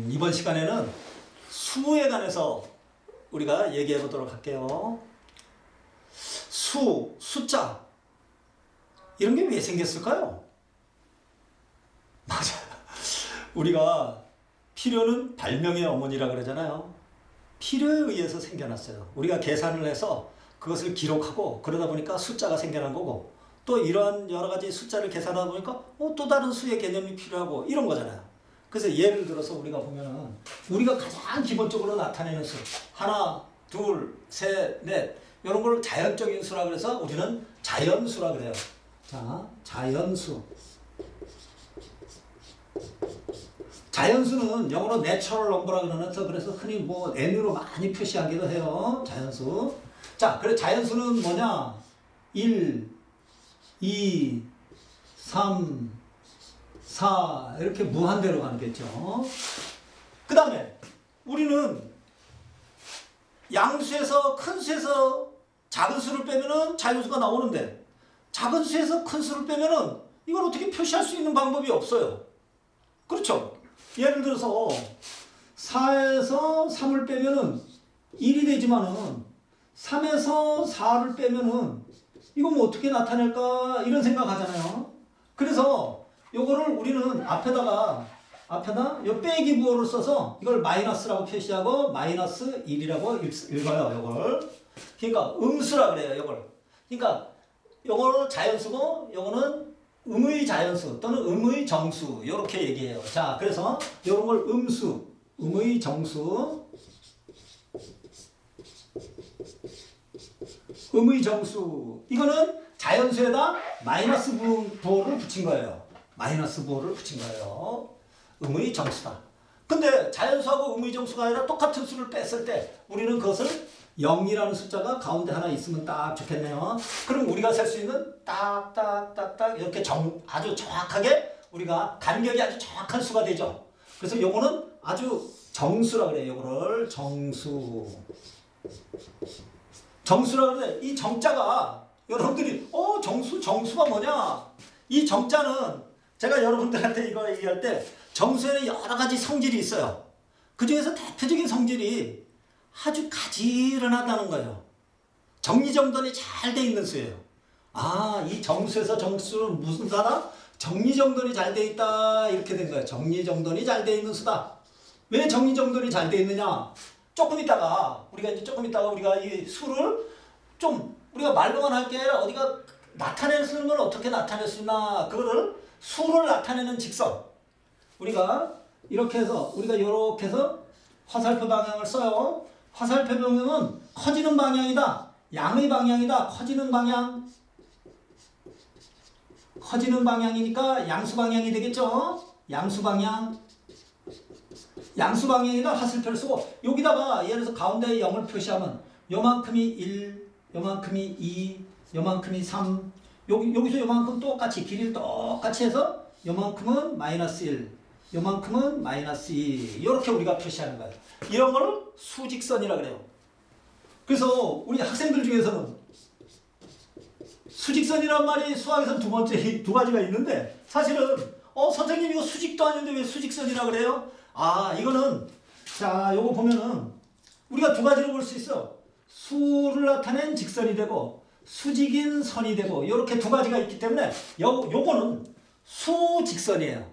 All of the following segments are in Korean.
이번 시간에는 수에 관해서 우리가 얘기해 보도록 할게요. 숫자 이런 게 왜 생겼을까요? 맞아요. 우리가 필요는 발명의 어머니라 그러잖아요. 필요에 의해서 생겨났어요. 우리가 계산을 해서 그것을 기록하고 그러다 보니까 숫자가 생겨난 거고, 또 이러한 여러 가지 숫자를 계산하다 보니까 또 다른 수의 개념이 필요하고 이런 거잖아요. 그래서 예를 들어서 우리가 보면은 우리가 가장 기본적으로 나타내는 수 하나, 둘, 셋, 넷 이런 걸 자연적인 수라 그래서 우리는 자연수라 그래요. 자, 자연수. 자연수는 영어로 내추럴 넘버라 그러면서 그래서 흔히 뭐 n으로 많이 표시하기도 해요. 자연수. 자, 그래 자연수는 뭐냐? 1, 2, 3, 4 이렇게 무한대로 가겠죠. 그 다음에 우리는 양수에서 큰 수에서 작은 수를 빼면은 자연수가 나오는데, 작은 수에서 큰 수를 빼면은 이걸 어떻게 표시할 수 있는 방법이 없어요. 그렇죠? 예를 들어서 4에서 3을 빼면은 1이 되지만은 3에서 4를 빼면은 이거 뭐 어떻게 나타낼까 이런 생각 하잖아요. 그래서 요거를 우리는 앞에다 요 빼기 부호를 써서 이걸 마이너스라고 표시하고 마이너스 1이라고 읽어요. 요걸. 그러니까 음수라 그래요. 요걸. 그러니까 요거는 자연수고 요거는 음의 자연수 또는 음의 정수 이렇게 얘기해요. 자, 그래서 이런 걸 음수, 음의 정수, 음의 정수 이거는 자연수에다 마이너스 부호를 붙인 거예요. 마이너스 부호를 붙인 거예요. 음의 정수다. 근데 자연수하고 음의 정수가 아니라 똑같은 수를 뺐을 때 우리는 그것을 0이라는 숫자가 가운데 하나 있으면 딱 좋겠네요. 그럼 우리가 셀 수 있는 딱딱딱딱 이렇게 아주 정확하게 우리가 간격이 아주 정확한 수가 되죠. 그래서 요거는 아주 정수라 그래요. 요거를 정수. 정수라 그래. 이 정자가 여러분들이 정수가 뭐냐? 이 정자는 제가 여러분들한테 이거 얘기할 때 정수에는 여러 가지 성질이 있어요. 그 중에서 대표적인 성질이 아주 가지런하다는 거예요. 정리정돈이 잘 돼 있는 수예요. 아, 이 정수에서 정수는 무슨 수다? 정리정돈이 잘 돼 있다 이렇게 된 거예요. 정리정돈이 잘 돼 있는 수다. 왜 정리정돈이 잘 돼 있느냐? 조금 있다가 우리가 이 수를 좀 우리가 말로만 할 게 아니라 어디가 나타낼 수 있는 건 어떻게 나타낼 수 있나? 그거를 수를 나타내는 직선. 우리가 이렇게 해서 화살표 방향을 써요. 화살표 방향은 커지는 방향이다. 양의 방향이다. 커지는 방향이니까 양수 방향이 되겠죠. 양수 방향이다. 화살표를 쓰고 여기다가 예를 들어서 가운데에 0을 표시하면 요만큼이 1, 요만큼이 2, 요만큼이 3 여기서 요만큼 똑같이 길이를 똑같이 해서 요만큼은 마이너스 1, 요만큼은 마이너스 2 이렇게 우리가 표시하는 거예요. 이런 거를 수직선이라 그래요. 그래서 우리 학생들 중에서는 수직선이란 말이 수학에서 두 가지가 있는데 사실은 선생님 이거 수직도 아닌데 왜 수직선이라 그래요? 아, 이거는 자 요거 보면은 우리가 두 가지로 볼 수 있어. 수를 나타낸 직선이 되고 수직인 선이 되고 이렇게 두 가지가 있기 때문에 요거는 수직선이에요.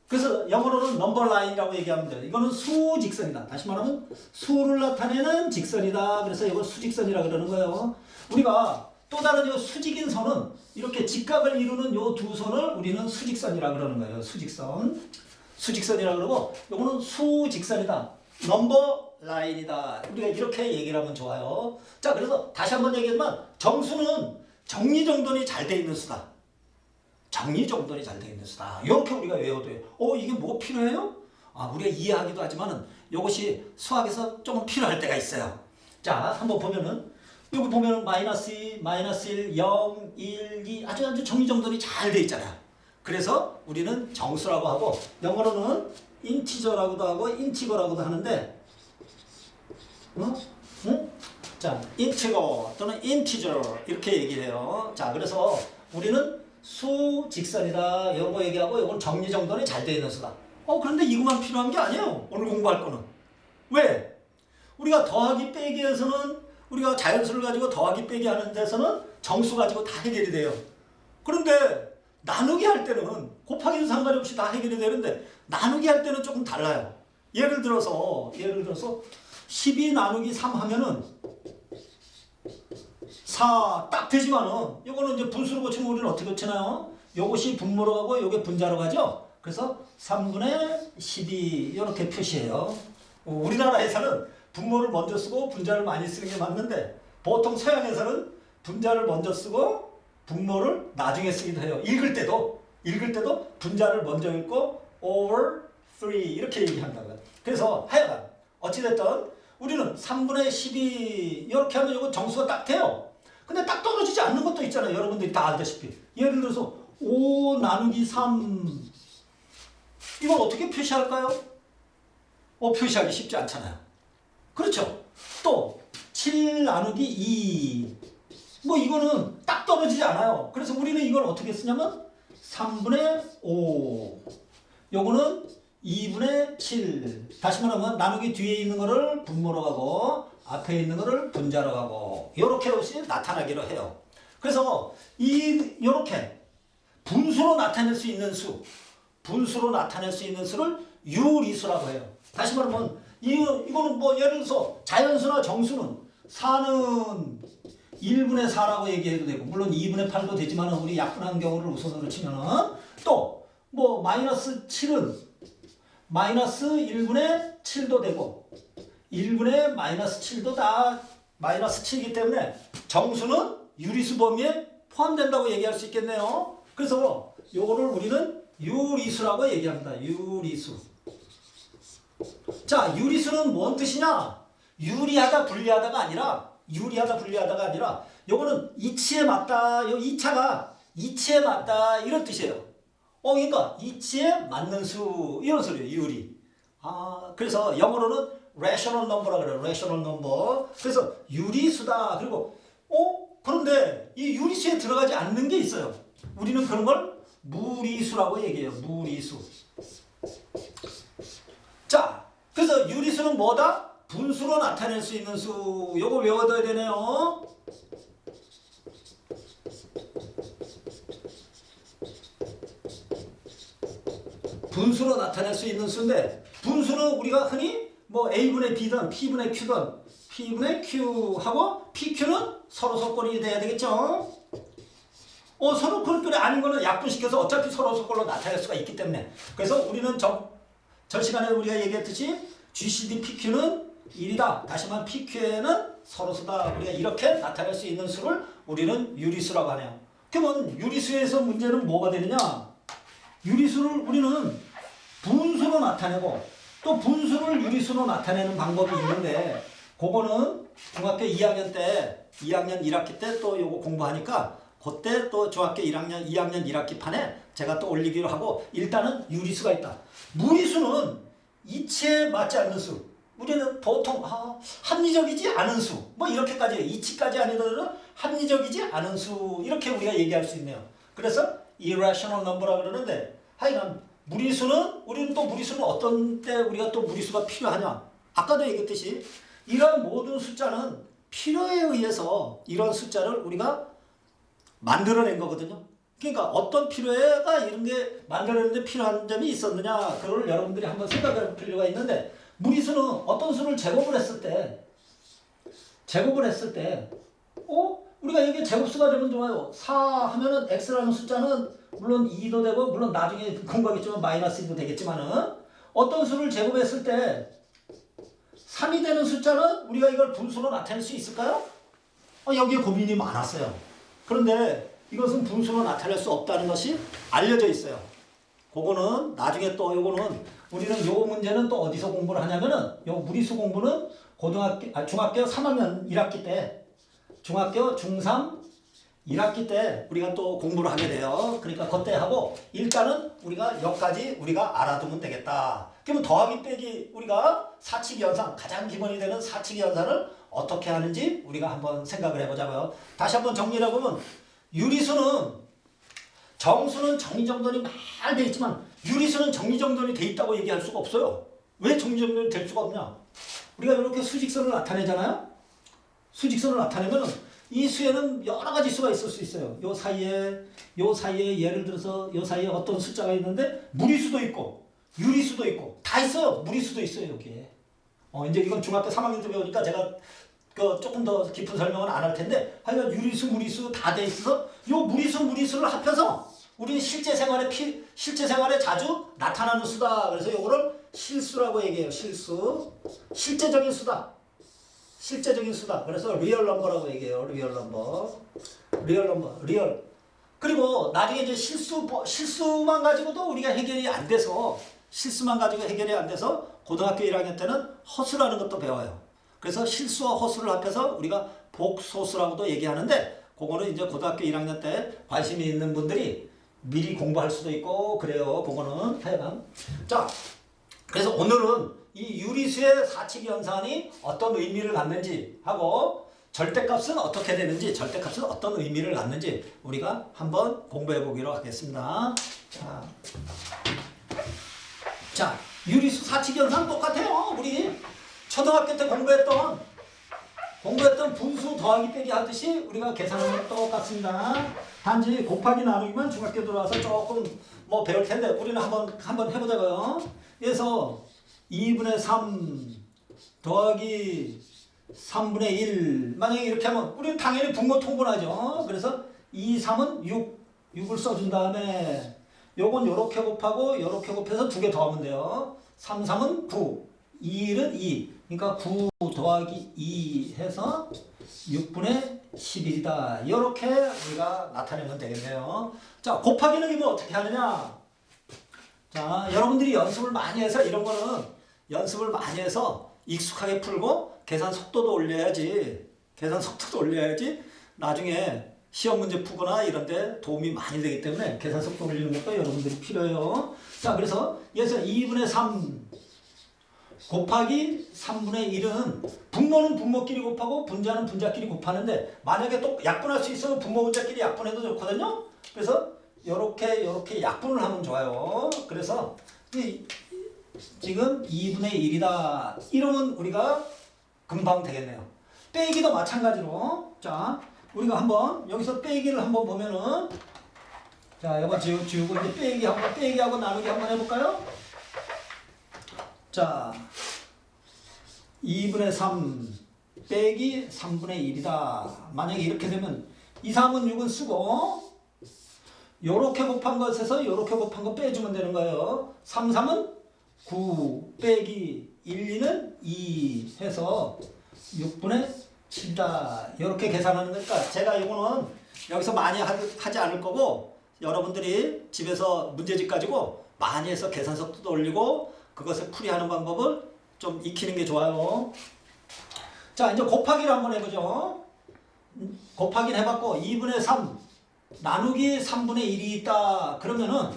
그래서 영어로는 넘버 라인이라고 얘기하면 돼요. 이거는 수직선이다. 다시 말하면 수를 나타내는 직선이다. 그래서 이걸 수직선이라 그러는 거예요. 우리가 또 다른 이 수직인 선은 이렇게 직각을 이루는 이 두 선을 우리는 수직선이라 그러는 거예요. 수직선이라 그러고 이거는 수직선이다. 넘버 라인이다. 우리가 이렇게 얘기를 하면 좋아요. 자, 그래서 다시 한번 얘기하지만 정수는 정리정돈이 잘 돼 있는 수다. 정리정돈이 잘 돼 있는 수다. 이렇게 우리가 외워도 돼요. 이게 뭐 필요해요? 우리가 이해하기도 하지만은 이것이 수학에서 조금 필요할 때가 있어요. 자, 한번 보면은 여기 보면은 마이너스 2, 마이너스 1, 0, 1, 2 아주 정리정돈이 잘 돼 있잖아요. 그래서 우리는 정수라고 하고 영어로는 인티저라고도 하고 인티거라고도 하는데 자, 인티거 또는 인티저 이렇게 얘기를 해요. 자, 그래서 우리는 수직선이다. 이런 거 얘기하고 이건 정리정돈이 잘 돼 있는 수다. 그런데 이것만 필요한 게 아니에요. 오늘 공부할 거는. 왜? 우리가 더하기 빼기에서는 우리가 자연수를 가지고 더하기 빼기 하는 데서는 정수 가지고 다 해결이 돼요. 그런데 나누기 할 때는 곱하기도 상관없이 다 해결이 되는데 나누기 할 때는 조금 달라요. 예를 들어서 12 나누기 3 하면은 4 딱 되지만은 이거는 이제 분수로 고치면 우리는 어떻게 고치나요? 요것이 분모로 가고 요게 분자로 가죠. 그래서 3분의 12 이렇게 표시해요. 우리나라에서는 분모를 먼저 쓰고 분자를 많이 쓰는 게 맞는데 보통 서양에서는 분자를 먼저 쓰고 분모를 나중에 쓰기도 해요. 읽을 때도 분자를 먼저 읽고 over 3 이렇게 얘기한다고요. 그래서 하여간 어찌됐든 우리는 3분의 12 이렇게 하면 이거 정수가 딱 돼요. 근데 딱 떨어지지 않는 것도 있잖아요. 여러분들이 다 알다시피. 예를 들어서 5 나누기 3 이걸 어떻게 표시할까요? 표시하기 쉽지 않잖아요. 그렇죠? 또 7 나누기 2 이거는 딱 떨어지지 않아요. 그래서 우리는 이걸 어떻게 쓰냐면 3분의 5 요거는 2분의 7 다시 말하면 나누기 뒤에 있는 거를 분모로 가고 앞에 있는 거를 분자로 가고 이렇게 나타나기로 해요. 그래서 이렇게 분수로 나타낼 수 있는 수를 유리수라고 해요. 다시 말하면 이거는 예를 들어서 자연수나 정수는 4는 1분의 4라고 얘기해도 되고 물론 2분의 8도 되지만 우리 약분한 경우를 우선으로 치면은 또 마이너스 7은 마이너스 1분의 7도 되고 1분의 마이너스 7도 다 마이너스 7이기 때문에 정수는 유리수 범위에 포함된다고 얘기할 수 있겠네요. 그래서 요거를 우리는 유리수라고 얘기합니다. 유리수. 자, 유리수는 뭔 뜻이냐? 유리하다 분리하다가 아니라 요거는 이치에 맞다. 요 이차가 이치에 맞다 이런 뜻이에요. 그러니까 이치에 맞는 수 이런 소리예요. 유리. 그래서 영어로는 rational number라고 그래요. rational number. 그래서 유리수다. 그리고 그런데 이 유리수에 들어가지 않는 게 있어요. 우리는 그런 걸 무리수라고 얘기해요. 무리수. 자, 그래서 유리수는 뭐다? 분수로 나타낼 수 있는 수. 요거 외워둬야 되네요. 분수로 나타낼 수 있는 수인데 분수는 우리가 흔히 A분의 B든 P분의 Q하고 PQ는 서로 속꼴이 돼야 되겠죠. 서로 속꼴이 아닌 거는 약분시켜서 어차피 서로 속꼴로 나타낼 수가 있기 때문에 그래서 우리는 전 시간에 우리가 얘기했듯이 GCD PQ는 1이다. 다시 말하면 PQ에는 서로수다. 우리가 이렇게 나타낼 수 있는 수를 우리는 유리수라고 하네요. 그러면 유리수에서 문제는 뭐가 되느냐? 유리수를 우리는 분수로 나타내고 또 분수를 유리수로 나타내는 방법이 있는데 그거는 중학교 2학년 1학기 때 또 요거 공부하니까 그때 또 중학교 2학년 1학기 판에 제가 또 올리기로 하고 일단은 유리수가 있다. 무리수는 이치에 맞지 않는 수. 우리는 보통 합리적이지 않은 수. 이렇게까지 이치까지 아니더라도 합리적이지 않은 수 이렇게 우리가 얘기할 수 있네요. 그래서 irrational number라고 그러는데 하여간 우리는 또 무리수는 어떤 때 우리가 또 무리수가 필요하냐? 아까도 얘기했듯이 이런 모든 숫자는 필요에 의해서 이런 숫자를 우리가 만들어낸 거거든요. 그러니까 어떤 필요가 이런 게 만들어내는데 필요한 점이 있었느냐 그걸 여러분들이 한번 생각해 볼 필요가 있는데 무리수는 어떤 수를 제곱을 했을 때 우리가 이게 제곱수가 되면 좋아요. 4 하면은 x라는 숫자는 물론 2도 되고 물론 나중에 공부하겠지만 마이너스 2도 되겠지만은 어떤 수를 제곱했을 때 3이 되는 숫자는 우리가 이걸 분수로 나타낼 수 있을까요? 여기에 고민이 많았어요. 그런데 이것은 분수로 나타낼 수 없다는 것이 알려져 있어요. 그거는 나중에 또 요거는 우리는 요 문제는 또 어디서 공부를 하냐면은 요 무리수 공부는 중학교 3학년 1학기 때 중학교 중3 1학기 때 우리가 또 공부를 하게 돼요. 그러니까 그때 하고 일단은 우리가 여기까지 우리가 알아두면 되겠다. 그러면 더하기 빼기 우리가 사칙 연산 가장 기본이 되는 사칙 연산을 어떻게 하는지 우리가 한번 생각을 해보자고요. 다시 한번 정리를 해보면 유리수는 정수는 정의정돈이 말 돼 있지만 유리수는 정리정돈이 돼 있다고 얘기할 수가 없어요. 왜 정리정돈이 될 수가 없냐? 우리가 이렇게 수직선을 나타내잖아요. 수직선을 나타내면 이 수에는 여러 가지 수가 있을 수 있어요. 요 사이에 예를 들어서 요 사이에 어떤 숫자가 있는데 무리수도 있고 유리수도 있고 다 있어요. 무리수도 있어요 여기에. 이제 이건 중학교 3학년 때 배우니까 제가 조금 더 깊은 설명은 안 할 텐데 하여간 유리수 무리수 다 돼 있어서 요 무리수를 합해서 우리는 실제 생활에 자주 나타나는 수다. 그래서 요거를 실수라고 얘기해요. 실수. 실제적인 수다. 그래서 리얼 넘버라고 얘기해요. 리얼 넘버. 그리고 나중에 이제 실수만 가지고도 우리가 해결이 안 돼서 고등학교 1학년 때는 허수라는 것도 배워요. 그래서 실수와 허수를 합해서 우리가 복소수라고도 얘기하는데 그거는 이제 고등학교 1학년 때 관심이 있는 분들이 미리 공부할 수도 있고 그래요. 그거는 하여간. 자, 그래서 오늘은 이 유리수의 사칙 연산이 어떤 의미를 갖는지 하고 절대값은 어떻게 되는지, 절대값은 어떤 의미를 갖는지 우리가 한번 공부해 보기로 하겠습니다. 자, 유리수 사칙 연산 똑같아요. 우리 초등학교 때 공부했던 분수 더하기 빼기 하듯이 우리가 계산하는 것 똑같습니다. 단지 곱하기 나누기만 중학교 들어와서 조금 배울 텐데 우리는 한번 해보자고요. 그래서 2분의 3 더하기 3분의 1 만약에 이렇게 하면 우리는 당연히 분모 통분하죠. 그래서 2, 3은 6을 써준 다음에 요건 요렇게 곱하고 요렇게 곱해서 두 개 더하면 돼요. 3, 3은 9, 2, 1은 2. 그러니까 9 더하기 2 해서 6분의 11이다. 이렇게 우리가 나타내면 되겠네요. 자, 곱하기는 이거 어떻게 하느냐? 자, 여러분들이 연습을 많이 해서 이런 거는 연습을 많이 해서 익숙하게 풀고 계산 속도도 올려야지 나중에 시험 문제 푸거나 이런 데 도움이 많이 되기 때문에 계산 속도 올리는 것도 여러분들이 필요해요. 자, 그래서 여기서 2분의 3 곱하기 3분의 1은 분모는 분모끼리 곱하고 분자는 분자끼리 곱하는데 만약에 또 약분할 수 있으면 분모 분자끼리 약분해도 좋거든요. 그래서 요렇게 약분을 하면 좋아요. 그래서 지금 2분의 1이다. 이러면 우리가 금방 되겠네요. 빼기도 마찬가지로. 자, 우리가 한번 여기서 빼기를 한번 보면은 자, 이거 지우고 이제 빼기하고 나누기 한번 해볼까요? 자, 2분의 3 빼기 3분의 1이다. 만약에 이렇게 되면 2, 3은 6은 쓰고 요렇게 곱한 것에서 요렇게 곱한 거 빼주면 되는 거예요. 3, 3은 9 빼기 1, 2는 2 해서 6분의 7이다. 이렇게 계산하는 거니까 제가 이거는 여기서 많이 하지 않을 거고 여러분들이 집에서 문제집 가지고 많이 해서 계산 속도도 올리고 그것을 풀이하는 방법을 좀 익히는 게 좋아요. 자, 이제 곱하기를 한번 해보죠. 곱하기는 해봤고 2분의 3 나누기 3분의 1이 있다. 그러면은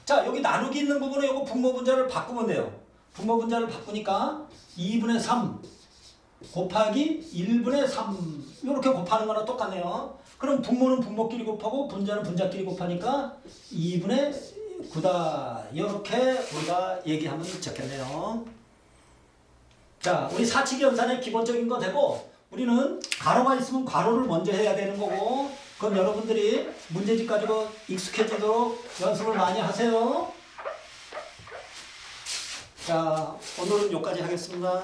자, 여기 나누기 있는 부분에 요거 분모 분자를 바꾸면 돼요. 분모 분자를 바꾸니까 2분의 3 곱하기 1분의 3 이렇게 곱하는 거랑 똑같네요. 그럼 분모는 분모끼리 곱하고 분자는 분자끼리 곱하니까 2분의 9다. 이렇게 우리가 얘기하면 좋겠네요. 자, 우리 사칙 연산의 기본적인 거 되고 우리는 가로가 있으면 가로를 먼저 해야 되는 거고 그건 여러분들이 문제집 가지고 익숙해지도록 연습을 많이 하세요. 자, 오늘은 여기까지 하겠습니다.